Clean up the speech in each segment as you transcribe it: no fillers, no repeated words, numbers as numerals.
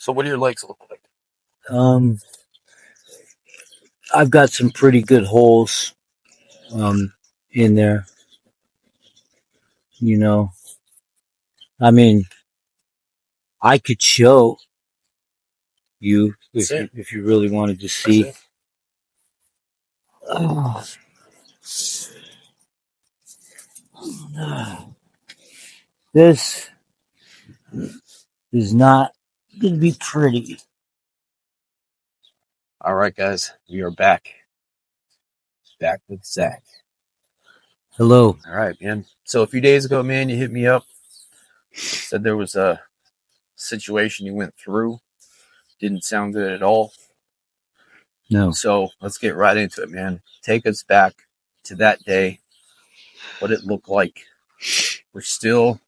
So what do your legs look like? Um, I've got some pretty good holes in there. You know, I mean, I could show you That's it. if you really wanted to That's see. it. Oh, this is not going to be pretty. All right, guys, we are back with Zack. Hello. All right, man. So a few days ago, man, you hit me up, said there was a situation you went through. Didn't sound good at all. No. So let's get right into it, man. Take us back to that day, what it looked like. We're still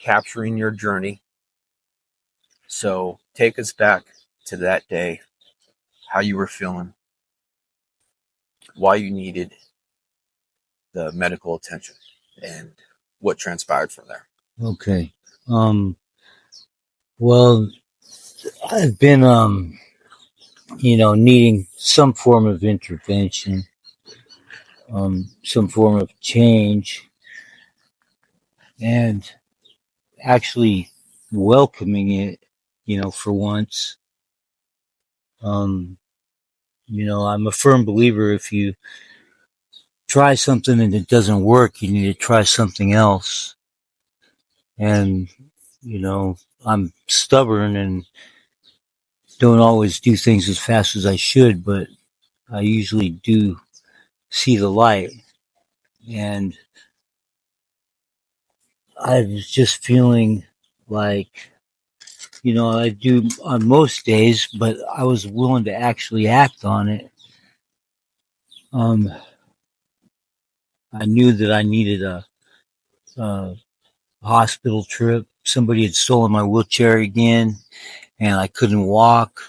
capturing your journey. So take us back to that day, how you were feeling, why you needed the medical attention, and what transpired from there. Okay. Um. Well, I've been needing some form of intervention, some form of change, and actually welcoming it. For once. Um. I'm a firm believer if you try something and it doesn't work, you need to try something else. And, I'm stubborn and don't always do things as fast as I should, but I usually do see the light. And I was just feeling like, I do on most days, but I was willing to actually act on it. Um, I knew that I needed a hospital trip. Somebody had stolen my wheelchair again, and I couldn't walk.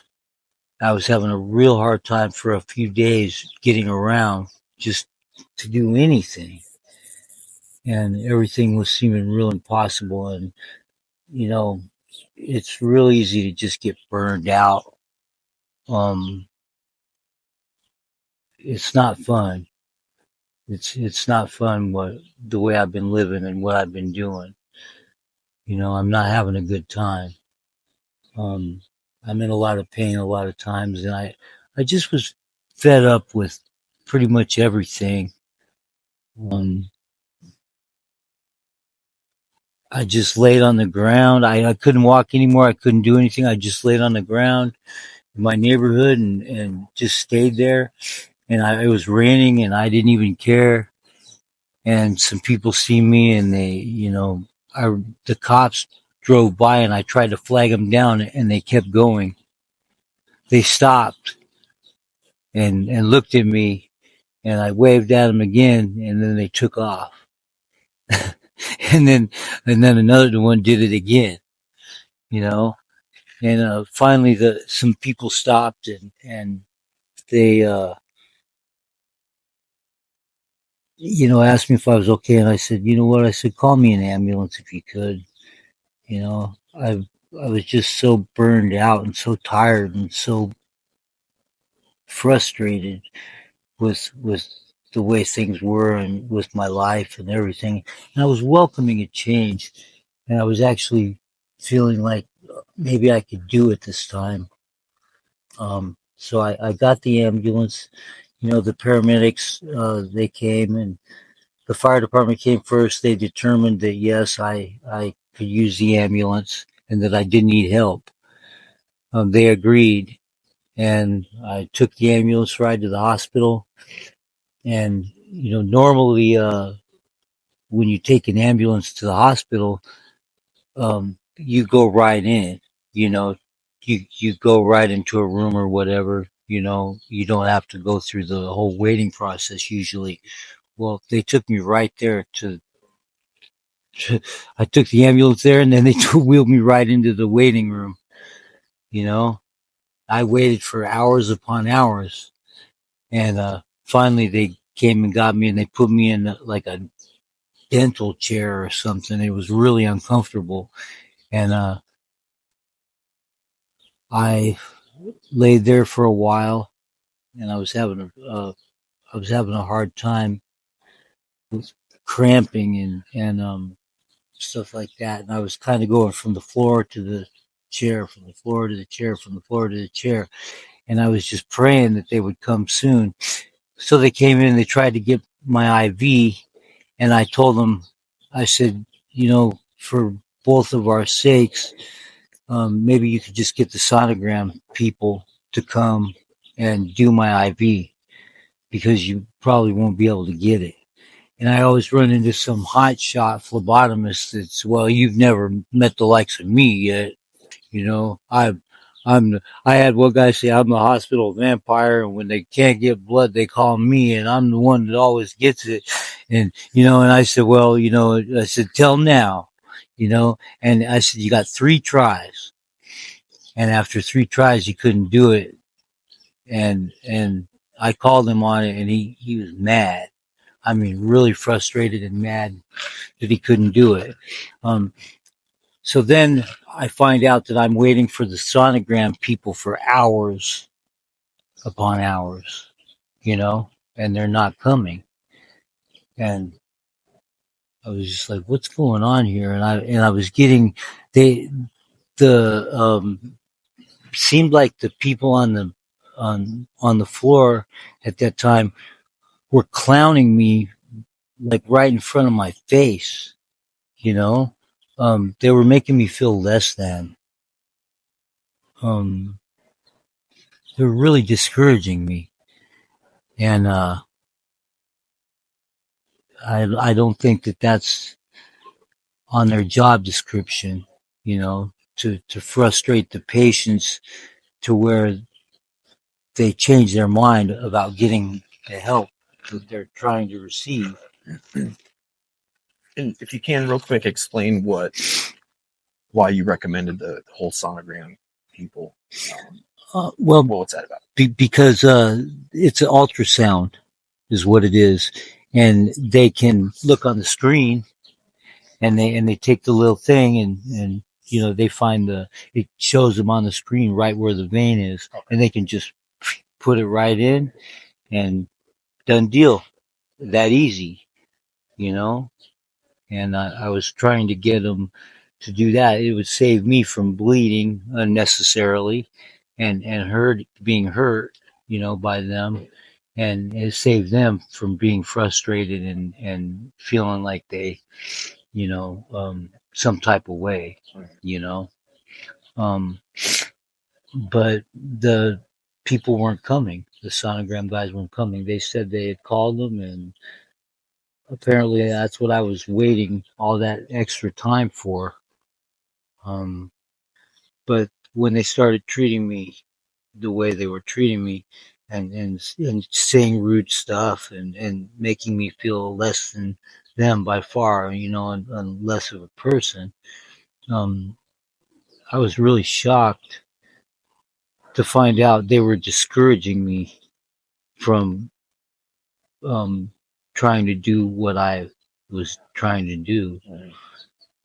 I was having a real hard time for a few days getting around just to do anything. And everything was seeming real impossible. And, you know, it's real easy to just get burned out. Um, it's not fun. It's not fun the way I've been living and what I've been doing. I'm not having a good time. Um, I'm in a lot of pain a lot of times, and I just was fed up with pretty much everything. Um, I just laid on the ground. I couldn't walk anymore. I couldn't do anything. I just laid on the ground in my neighborhood and just stayed there. And it was raining and I didn't even care. And some people see me and the cops drove by and I tried to flag them down and they kept going. They stopped and looked at me and I waved at them again and then they took off. and then, and then another one did it again, you know. And finally, some people stopped and they, asked me if I was okay. And I said, you know what? I said, call me an ambulance if you could. You know, I was just so burned out and so tired and so frustrated with the way things were and with my life and everything. And I was welcoming a change, and I was actually feeling like maybe I could do it this time. So I got the ambulance. The paramedics, they came and the fire department came first. They determined that yes, I could use the ambulance and that I didn't need help. They agreed and I took the ambulance ride to the hospital. And, normally, when you take an ambulance to the hospital, you go right in, you know, you go right into a room or whatever, you don't have to go through the whole waiting process usually. Well, they took me right there I took the ambulance there and then they wheeled me right into the waiting room. You know, I waited for hours upon hours and, finally they came and got me and they put me in like a dental chair or something. It was really uncomfortable. And, I laid there for a while, and I was having a hard time with cramping and stuff like that. And I was kind of going from the floor to the chair, from the floor to the chair, from the floor to the chair. And I was just praying that they would come soon. So they came in, they tried to get my IV, and I told them, I said, for both of our sakes, maybe you could just get the sonogram people to come and do my IV because you probably won't be able to get it. And I always run into some hotshot phlebotomist that's, well, you've never met the likes of me yet. I had one guy say I'm the hospital vampire, and when they can't get blood, they call me, and I'm the one that always gets it. And I said, well, I said, till now, and I said, you got 3 tries. And after 3 tries, he couldn't do it. And I called him on it, and he was mad. I mean, really frustrated and mad that he couldn't do it. So then I find out that I'm waiting for the sonogram people for hours upon hours, and they're not coming. And I was just like, what's going on here? And I was getting the seemed like the people on the floor at that time were clowning me like right in front of my face, you know. They were making me feel less than. Um, they were really discouraging me, and I don't think that that's on their job description, to frustrate the patients to where they change their mind about getting the help that they're trying to receive. And if you can, real quick, explain why you recommended the whole sonogram people. Well, what's that about? Because it's an ultrasound, is what it is, and they can look on the screen, and they take the little thing, and they find it shows them on the screen right where the vein is, and they can just put it right in, and done deal. That easy, you know. And I was trying to get them to do that. It would save me from bleeding unnecessarily, and being hurt, by them, and it saved them from being frustrated and feeling like they, some type of way, you know. Um, but the people weren't coming. The sonogram guys weren't coming. They said they had called them, and apparently that's what I was waiting all that extra time for. Um, but when they started treating me the way they were treating me, and saying rude stuff, and making me feel less than them by far, and less of a person, um, I was really shocked to find out they were discouraging me from um, trying to do what I was trying to do,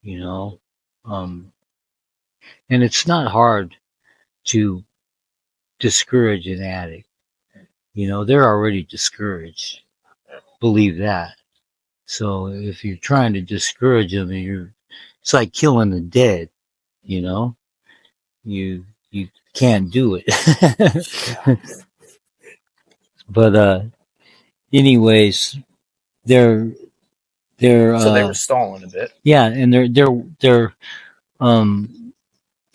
you know. Um, and it's not hard to discourage an addict. They're already discouraged. Believe that. So if you're trying to discourage them, it's like killing the dead. You know, you can't do it. But anyways, they're So they were stalling a bit. yeah, and their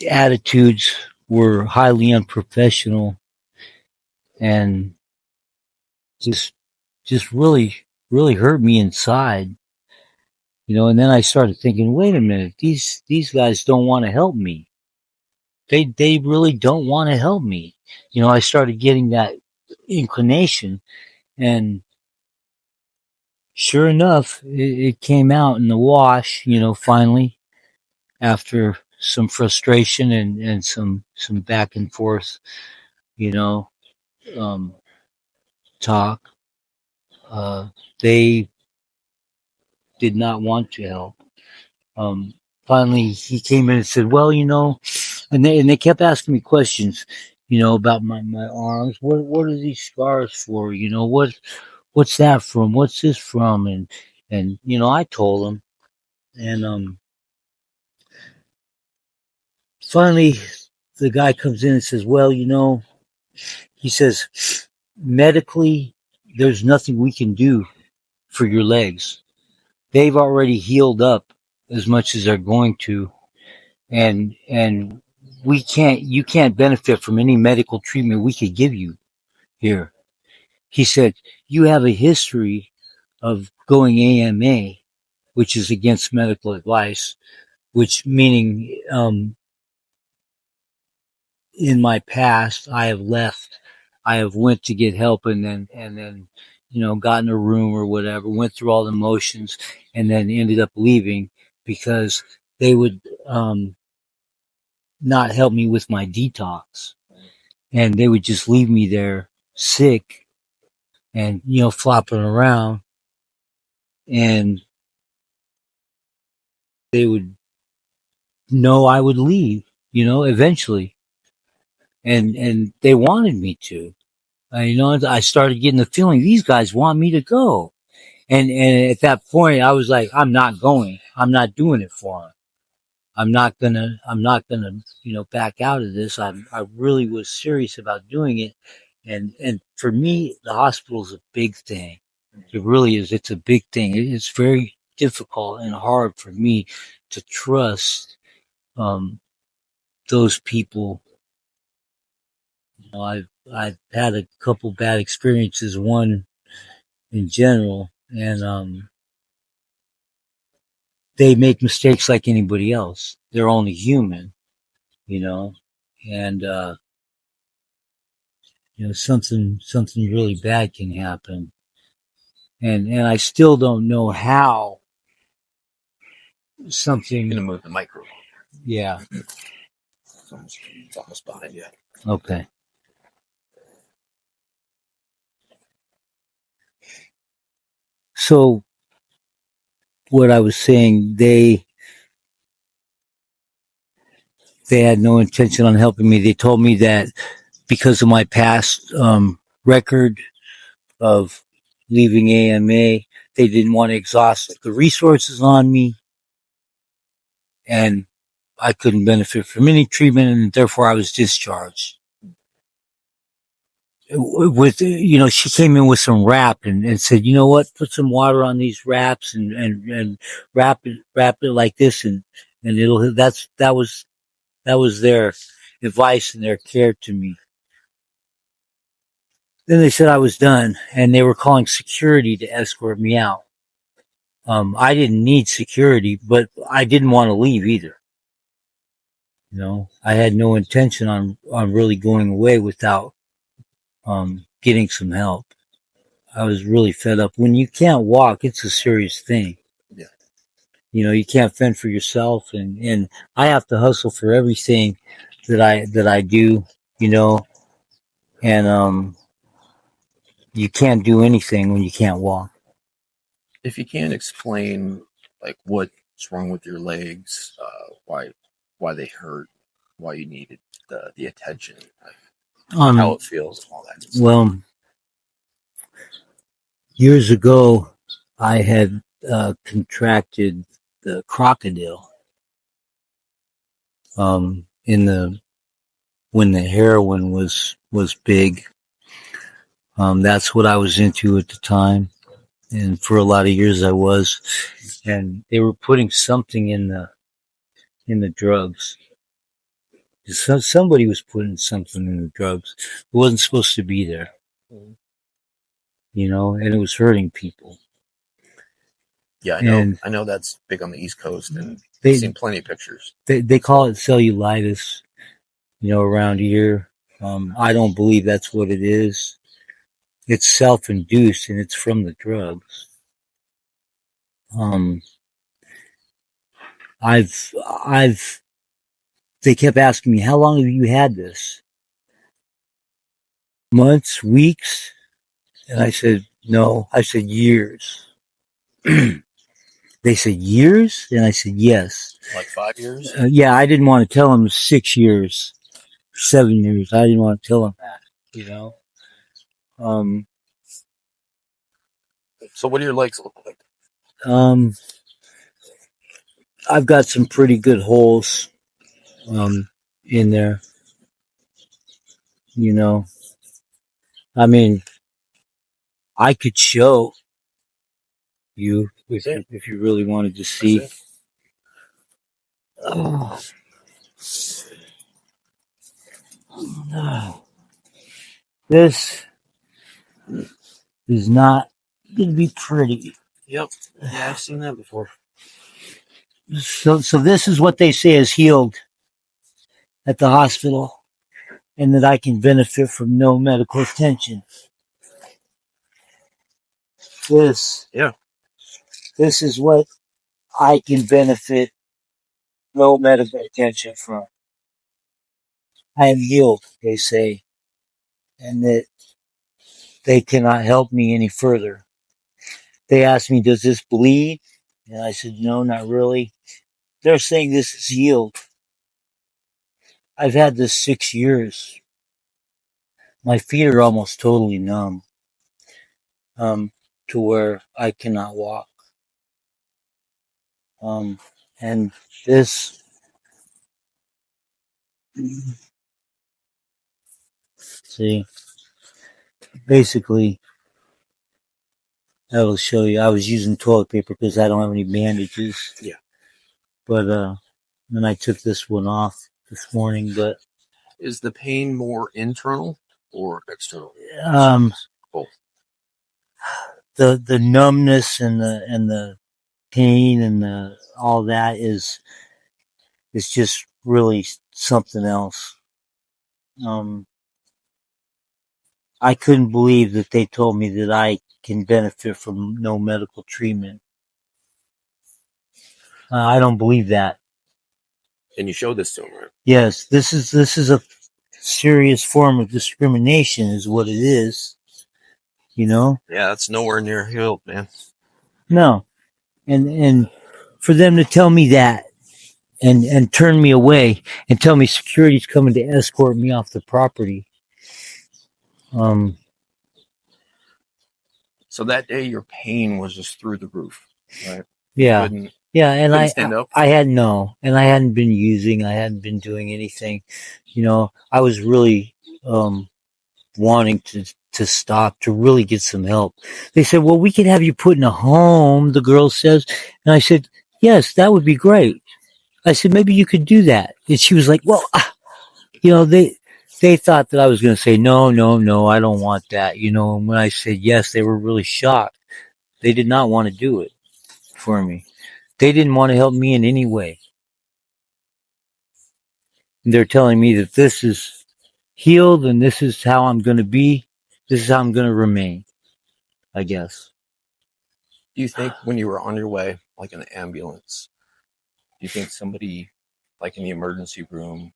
attitudes were highly unprofessional, and just just really hurt me inside. And then I started thinking, wait a minute, these guys don't want to help me. They really don't want to help me. I started getting that inclination, and sure enough, it came out in the wash, finally, after some frustration and some back and forth, you know, um, talk. They did not want to help. Um, Finally, he came in and said, well, and they kept asking me questions, about my arms. What are these scars for? What's that from? What's this from? And I told them, and finally the guy comes in and says, well, he says, medically, there's nothing we can do for your legs. They've already healed up as much as they're going to, and you can't benefit from any medical treatment we could give you here. He said, you have a history of going AMA, which is against medical advice, which meaning, in my past, I have went to get help and then, got in a room or whatever, went through all the motions and then ended up leaving because they would, not help me with my detox, and they would just leave me there sick and, flopping around, and they would know I would leave, eventually. And they wanted me to. I started getting the feeling these guys want me to go. And at that point, I was like, I'm not going. I'm not doing it for them. I'm not gonna, back out of this. I really was serious about doing it. And for me, the hospital is a big thing. It really is. It's a big thing. It's very difficult and hard for me to trust, um, those people. I've had a couple bad experiences. One in general, and they make mistakes like anybody else. They're only human, you know, and something really bad can happen, and I still don't know how something. Gonna move the micro. Yeah. It's almost behind you. Okay. So what I was saying, they had no intention on helping me. They told me that because of my past, record of leaving AMA, they didn't want to exhaust the resources on me, and I couldn't benefit from any treatment, and therefore I was discharged. With, she came in with some wrap and said, you know what, put some water on these wraps and wrap it like this, and that was their advice and their care to me. Then they said I was done, and they were calling security to escort me out. I didn't need security, but I didn't want to leave either. I had no intention on really going away without, getting some help. I was really fed up. When you can't walk, it's a serious thing. Yeah. You can't fend for yourself, and I have to hustle for everything that I do, and you can't do anything when you can't walk. If you can't explain like what's wrong with your legs, why they hurt, why you needed the attention, like how it feels, all that stuff. Well, years ago, I had, contracted the crocodile, when the heroin was big. That's what I was into at the time, and for a lot of years I was. And they were putting something in the drugs. Somebody was putting something in the drugs. It wasn't supposed to be there, and it was hurting people. Yeah, I know that's big on the East Coast, and They- I've seen plenty of pictures. They call it cellulitis, around here. I don't believe that's what it is. It's self-induced, and it's from the drugs. Um, I've they kept asking me, how long have you had this? Months, weeks? And I said, no. I said, years. They said, years? And I said, yes. Like 5 years? Yeah, I didn't want to tell him 6 years, 7 years. I didn't want to tell him that, you know. Um, So what do your legs look like? um, I've got some pretty good holes, um, in there, you know. I mean, I could show you if you really wanted to see. Oh, no. This is not going to be pretty. Yep. Yeah, I've seen that before. So this is what they say is healed at the hospital, and that I can benefit from no medical attention. This, Yeah. this is what I can benefit no medical attention from. I am healed, they say, and that they cannot help me any further. They asked me, does this bleed? And I said, no, not really. They're saying this is healed. I've had this 6 years. My feet are almost totally numb, to where I cannot walk. Um, and this, see, basically, I will show you. I was using toilet paper because I don't have any bandages. Yeah. But, then I took this one off this morning, but, Is the pain more internal or external? Both. the numbness and the pain and all that is just really something else. I couldn't believe that they told me that I can benefit from no medical treatment. I don't believe that. And you showed this to him, right? Yes, this is a serious form of discrimination, is what it is. You know? Yeah, that's nowhere near healed, man. No, and for them to tell me that and turn me away and tell me security's coming to escort me off the property. So that day your pain was just through the roof, right? Yeah. Yeah, and couldn't stand up. I hadn't been using, I hadn't been doing anything. You know, I was really wanting to stop, to really get some help. They said, well, we can have you put in a home, the girl says. And I said, yes, that would be great. I said, maybe you could do that. And she was like, well, you know, they thought that I was going to say, no, no, no, I don't want that. You know, and when I said yes, they were really shocked. They did not want to do it for me. They didn't want to help me in any way. And they're telling me that this is healed and this is how I'm going to be. This is how I'm going to remain, I guess. Do you think when you were on your way, like in the ambulance, do you think somebody, like in the emergency room,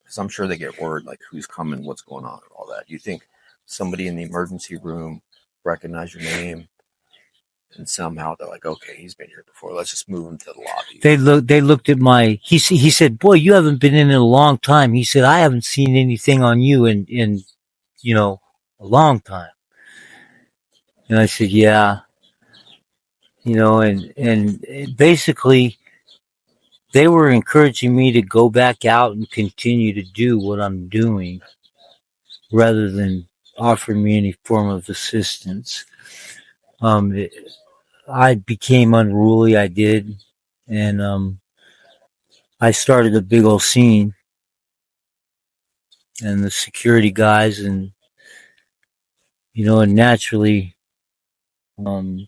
because I'm sure they get word, like who's coming, what's going on, and all that. Do you think somebody in the emergency room recognized your name and somehow they're like, okay, he's been here before. Let's just move him to the lobby. They looked at my, he said, boy, you haven't been in a long time. He said, I haven't seen anything on you in, you know, a long time. And I said, yeah, you know, and basically they were encouraging me to go back out and continue to do what I'm doing rather than offering me any form of assistance. I became unruly. I did. And, I started a big old scene, and the security guys and, you know, and naturally, um,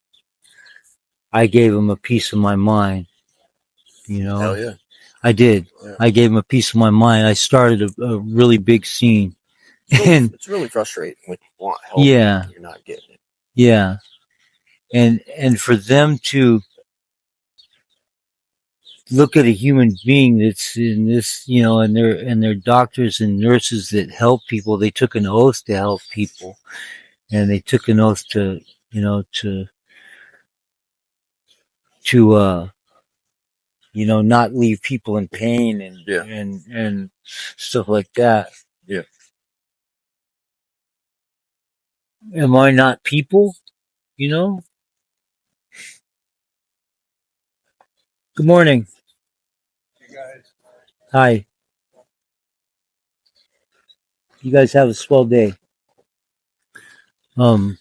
I gave them a piece of my mind, you know. Hell yeah. I did. Yeah. I gave them a piece of my mind. I started a really big scene. And It's really frustrating when you want help yeah, and you're not getting it. yeah. And for them to look at a human being that's in this, you know, and they're doctors and nurses that help people. They took an oath to help people, and they took an oath to, you know, to not leave people in pain and Yeah. and stuff like that. Yeah. Am I not people? You know? Good morning. Hi. You guys have a swell day. Um,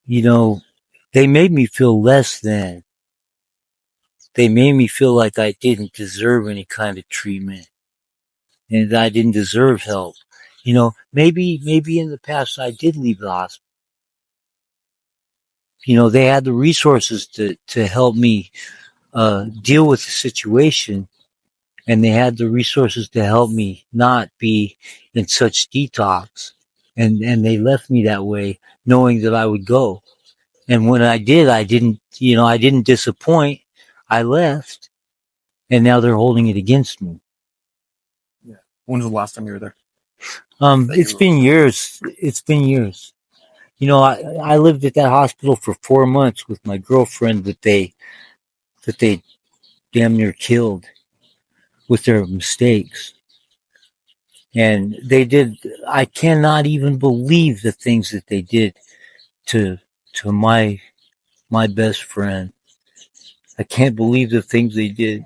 you know, they made me feel less than. They made me feel like I didn't deserve any kind of treatment and that I didn't deserve help. Maybe in the past I did leave the hospital. They had the resources to help me deal with the situation, and they had the resources to help me not be in such detox. And they left me that way, knowing that I would go. And when I did, I didn't disappoint. I left, and now they're holding it against me. Yeah. When was the last time you were there? It's been years. It's been years. I lived at that hospital for 4 months with my girlfriend that they damn near killed with their mistakes. And I cannot even believe the things that they did to, to my best friend. I can't believe the things they did.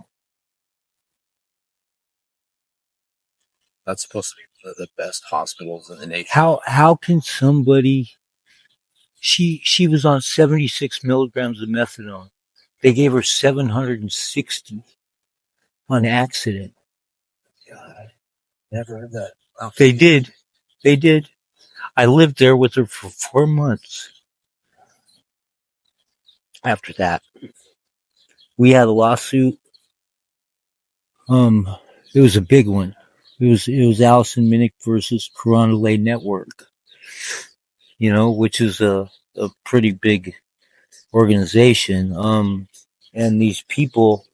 That's supposed to be one of the best hospitals in the nation. How can somebody, she was on 76 milligrams of methadone. They gave her 760 on accident. God, never heard that. Wow. They did. They did. I lived there with her for 4 months. After that, we had a lawsuit. It was a big one. It was Allison Minnick versus Coronado Network. Which is a pretty big organization. And these people,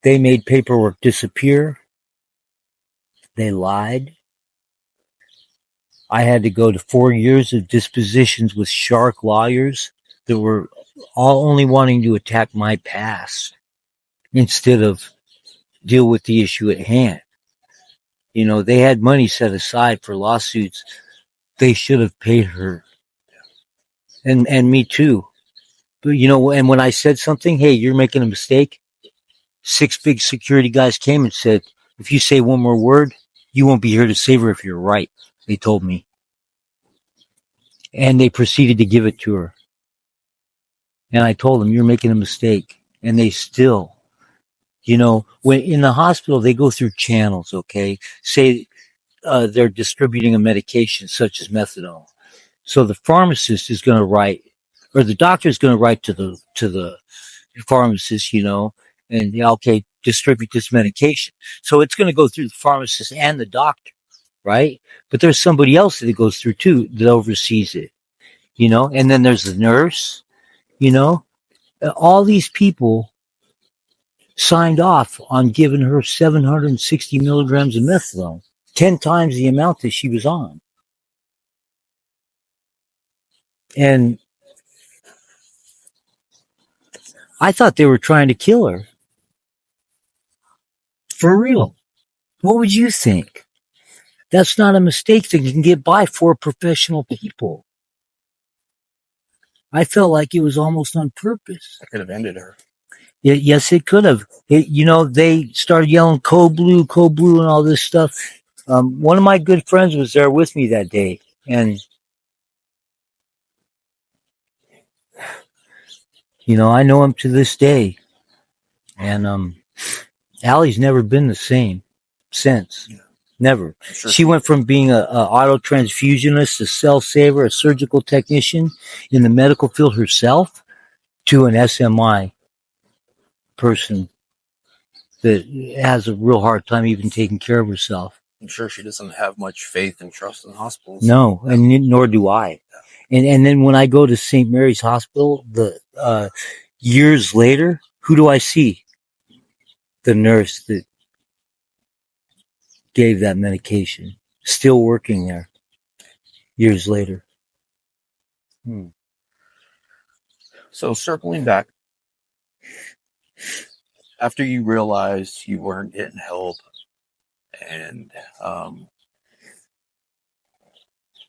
they made paperwork disappear. They lied. I had to go to 4 years of dispositions with shark lawyers that were all only wanting to attack my past instead of deal with the issue at hand. They had money set aside for lawsuits. They should have paid her. And me too. But and when I said something, hey, you're making a mistake, 6 big security guys came and said, if you say one more word, you won't be here to save her if you're right. They told me. And they proceeded to give it to her. And I told them, you're making a mistake. And they still, when in the hospital, they go through channels, okay? Say they're distributing a medication such as methadone. So the pharmacist is going to write, or the doctor is going to write to the pharmacist, and okay, distribute this medication. So it's going to go through the pharmacist and the doctor, right? But there's somebody else that it goes through too that oversees it, and then there's the nurse, all these people signed off on giving her 760 milligrams of methadone, 10 times the amount that she was on. And I thought they were trying to kill her. For real. What would you think? That's not a mistake that you can get by for professional people. I felt like it was almost on purpose. I could have ended her. Yes, it could have. They started yelling code blue, and all this stuff. One of my good friends was there with me that day. And, I know him to this day. And Allie's never been the same since. Yeah. Never. Sure she went from being a auto transfusionist, a cell saver, a surgical technician in the medical field herself to an SMI person that has a real hard time even taking care of herself. I'm sure she doesn't have much faith and trust in hospitals. No, and nor do I. And then when I go to St. Mary's Hospital, the years later, who do I see? The nurse that gave that medication, still working there years later. So circling back, After you realized you weren't getting help, and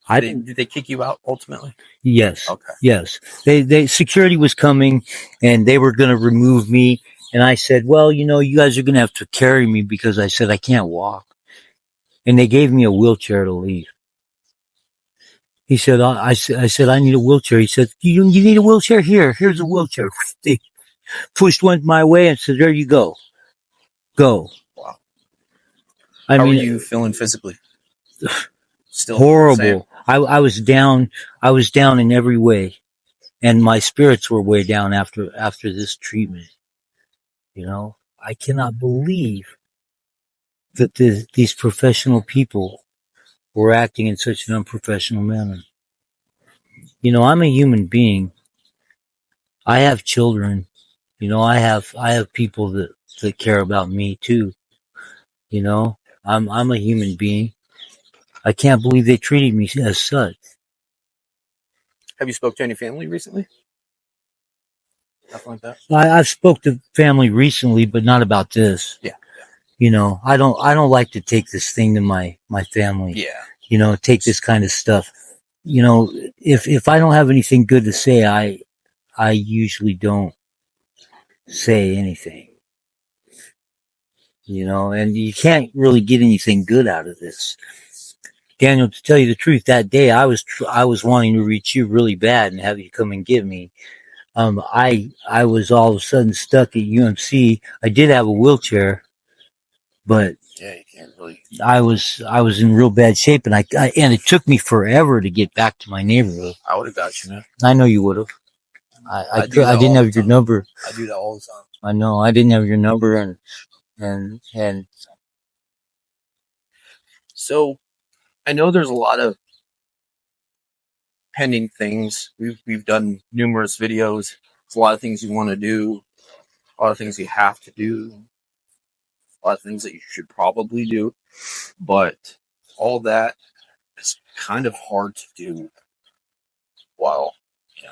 did they kick you out ultimately? Yes. Okay. Yes. Security was coming and they were going to remove me. And I said, well, you guys are going to have to carry me because I said I can't walk. And they gave me a wheelchair to leave. He said, I said, I need a wheelchair. He said, you need a wheelchair? Here's a wheelchair. They pushed one my way and said, there you go. Go. Wow. I How are mean, you feeling physically? Still horrible. I was down. I was down in every way. And my spirits were way down after this treatment. I cannot believe that these professional people were acting in such an unprofessional manner. I'm a human being. I have children. I have people that care about me too. I'm a human being. I can't believe they treated me as such. Have you spoke to any family recently? Nothing like that. I've spoke to family recently, but not about this. Yeah. I don't like to take this thing to my family. Yeah. Take this kind of stuff. If I don't have anything good to say, I usually don't say anything. And you can't really get anything good out of this. Daniel, to tell you the truth, that day I was wanting to reach you really bad and have you come and get me. I was all of a sudden stuck at UMC. I did have a wheelchair, but yeah, you can't really. I was in real bad shape, and and it took me forever to get back to my neighborhood. I would have got you, man. I know you would have. I didn't have your number. I do that all the time. I know I didn't have your number, and so I know there's a lot of pending things. We've done numerous videos. There's a lot of things you want to do, a lot of things you have to do, a lot of things that you should probably do, but all that is kind of hard to do while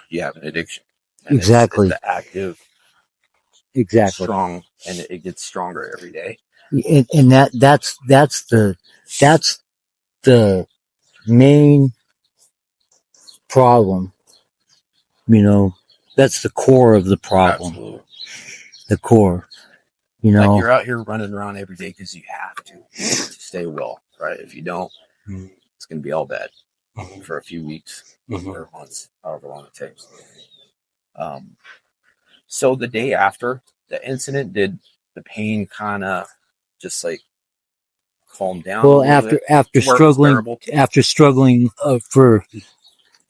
you have an addiction. And exactly, it's the active, exactly, strong, and it gets stronger every day. and that's the main problem. That's the core of the problem. Absolutely. The core. Like you're out here running around every day because you have to stay well, right? If you don't, it's going to be all bad for a few weeks or months, however long it takes. So the day after the incident, did the pain kind of just like calm down? Well, after struggling for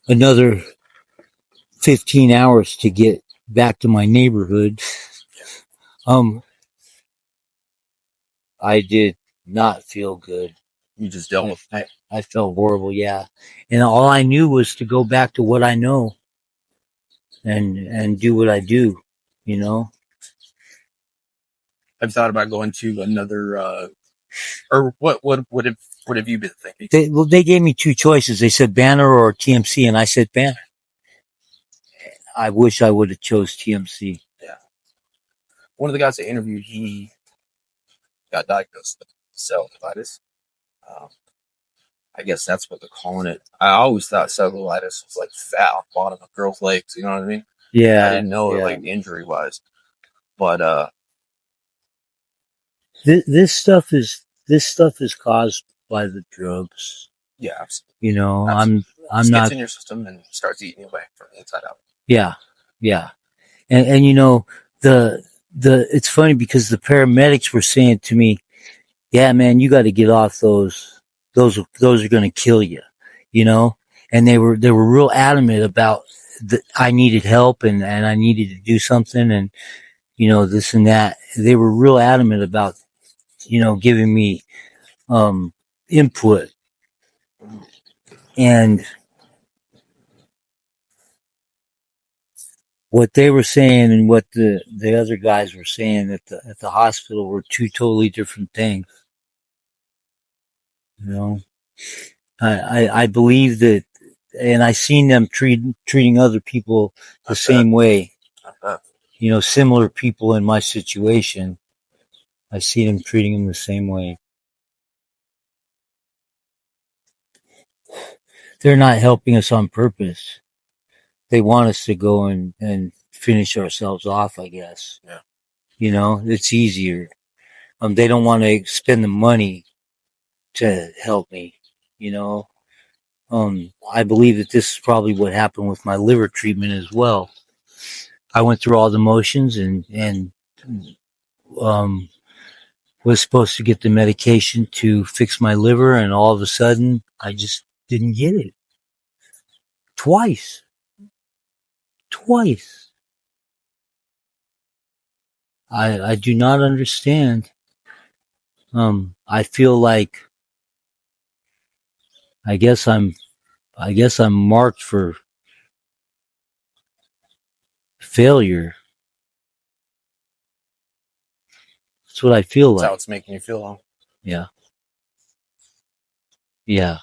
another 15 hours to get back to my neighborhood, I did not feel good. You just dealt with it. I felt horrible, yeah. And all I knew was to go back to what I know and do what I do, I've thought about going to another, or what have you been thinking? They gave me two choices. They said Banner or TMC, and I said Banner. I wish I would have chose TMC. Yeah. One of the guys I interviewed, he got diagnosed with cellulitis. I guess that's what they're calling it. I always thought cellulitis was like fat on the bottom of girls' legs. You know what I mean? Yeah. I didn't know it like injury wise, but this stuff is caused by the drugs. Yeah, absolutely. I'm it not gets in your system and starts eating you away from the inside out. Yeah, and it's funny because the paramedics were saying to me, "Yeah, man, you got to get off those. Those are going to kill you," And they were real adamant about that. I needed help and I needed to do something and this and that. They were real adamant about giving me input and what they were saying and what the other guys were saying at the hospital were two totally different things. I believe that, and I seen them treating other people the same way. similar people in my situation, I see them treating them the same way. They're not helping us on purpose. They want us to go and finish ourselves off, I guess. Yeah. It's easier. They don't want to spend the money to help me, you know. I believe that this is probably what happened with my liver treatment as well. I went through all the motions and um, was supposed to get the medication to fix my liver, and all of a sudden, I just didn't get it. Twice. Twice. I do not understand. I feel like I guess I'm I guess I'm marked for failure. That's what I feel That's like. how it's making you feel, huh? Yeah. Yeah.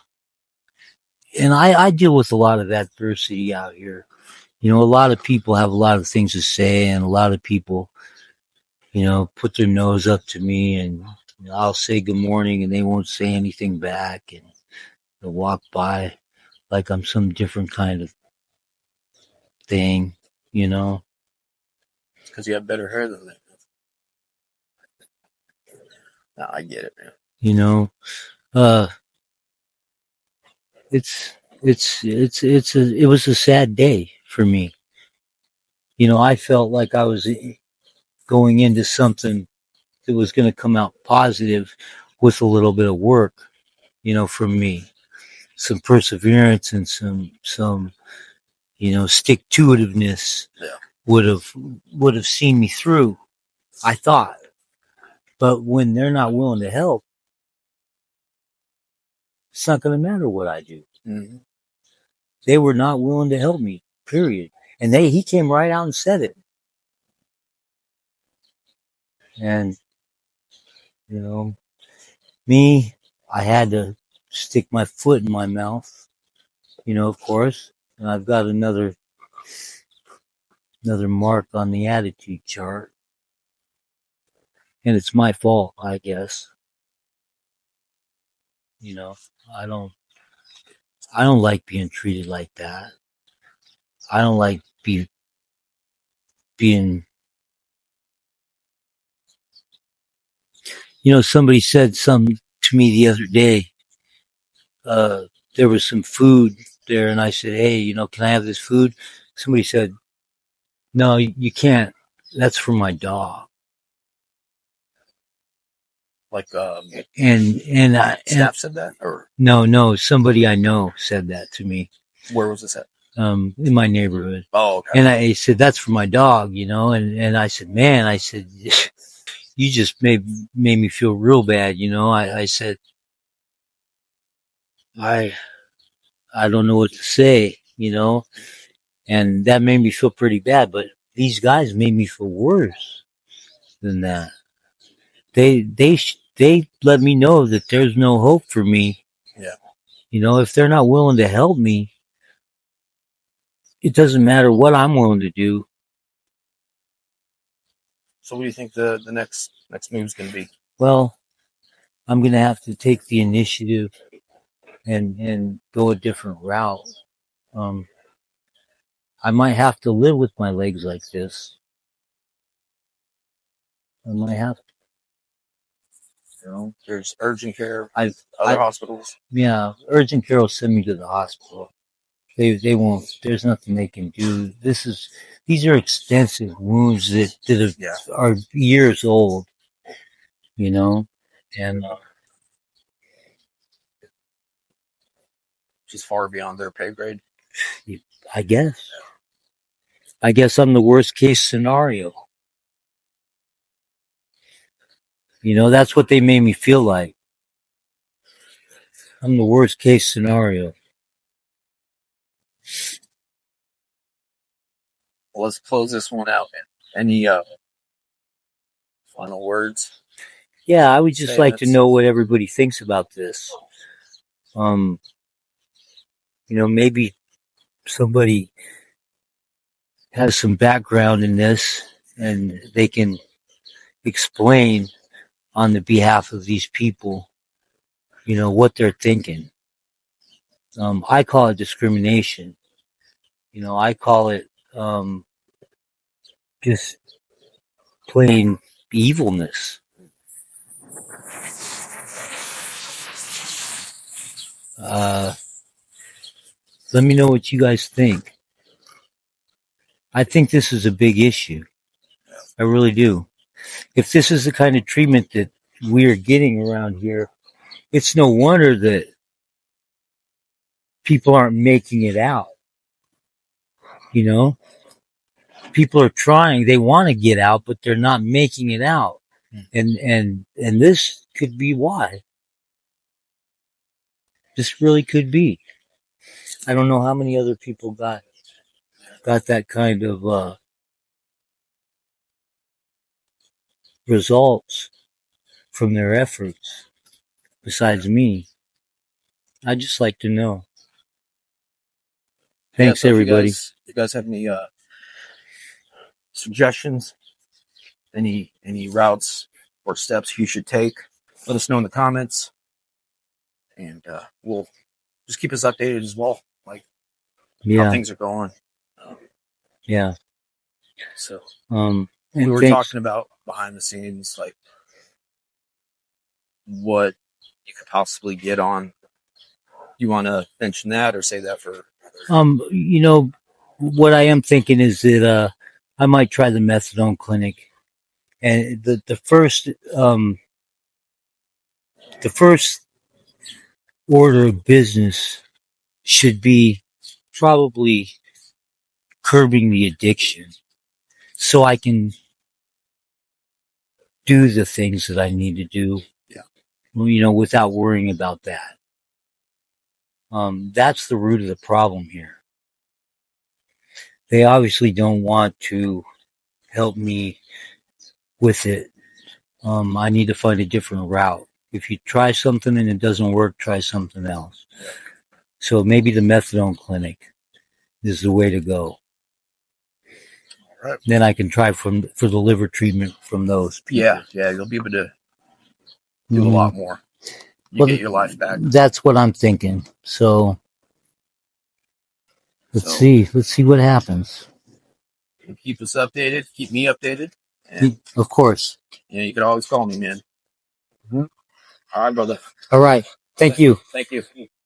And I deal with a lot of adversity out here. A lot of people have a lot of things to say, and a lot of people, put their nose up to me, and I'll say good morning and they won't say anything back, and they'll walk by like I'm some different kind of thing, you know. It's because you have better hair than that. No, I get it, man. You know, uh, it was a sad day for me. I felt like I was going into something that was going to come out positive with a little bit of work, from me, some perseverance and some stick to itiveness Yeah. would have seen me through, I thought. But when they're not willing to help, it's not going to matter what I do. Mm-hmm. They were not willing to help me, period. And he came right out and said it. And, me, I had to stick my foot in my mouth, of course. And I've got another mark on the attitude chart. And it's my fault, I guess. I don't like being treated like that. I don't like being. Somebody said something to me the other day. There was some food there, and I said, "Hey, can I have this food?" Somebody said, "No, you can't. That's for my dog." Like, and staff said that, or no, somebody I know said that to me. where was this at? In my neighborhood. Oh, okay. And I said, "That's for my dog," and I said, "Man," I said, "you just made me feel real bad," I said, I don't know what to say, and that made me feel pretty bad. But these guys made me feel worse than that. They let me know that there's no hope for me. Yeah. If they're not willing to help me, it doesn't matter what I'm willing to do. So, what do you think the next move is going to be? Well, I'm going to have to take the initiative and go a different route. Um, I might have to live with my legs like this. I might have to. There's urgent care, I've other hospitals. Yeah, urgent care will send me to the hospital. They won't. There's nothing they can do. These are extensive wounds that are years old. And Which is far beyond their pay grade. I guess I'm the worst case scenario. That's what they made me feel like. I'm the worst case scenario. Well, let's close this one out. Any final words? Yeah, I would just like to know what everybody thinks about this. Maybe somebody has some background in this and they can explain on the behalf of these people, what they're thinking. I call it discrimination. I call it just plain evilness. Let me know what you guys think. I think this is a big issue. I really do. If this is the kind of treatment that we are getting around here, it's no wonder that people aren't making it out. People are trying, they want to get out, but they're not making it out. And this could be why. This really could be. I don't know how many other people got that kind of results from their efforts besides me. I'd just like to know. Thanks, so everybody. If you guys have any suggestions, any routes or steps you should take, let us know in the comments, and we'll just keep us updated as well, like how things are going. Yeah. So we were talking about behind the scenes, like what you could possibly get on. You want to mention that or say that for? What I am thinking is that I might try the methadone clinic, and the first order of business should be probably curbing the addiction, so I can do the things that I need to do. Yeah. Without worrying about that. That's the root of the problem here. They obviously don't want to help me with it. I need to find a different route. If you try something and it doesn't work, try something else. So maybe the methadone clinic is the way to go. Right. Then I can try for the liver treatment from those people. Yeah, you'll be able to do a lot more. Get your life back. That's what I'm thinking. So let's see what happens. Keep us updated. Keep me updated. And, of course. You can always call me, man. Mm-hmm. All right, brother. All right. Thank you. Thank you.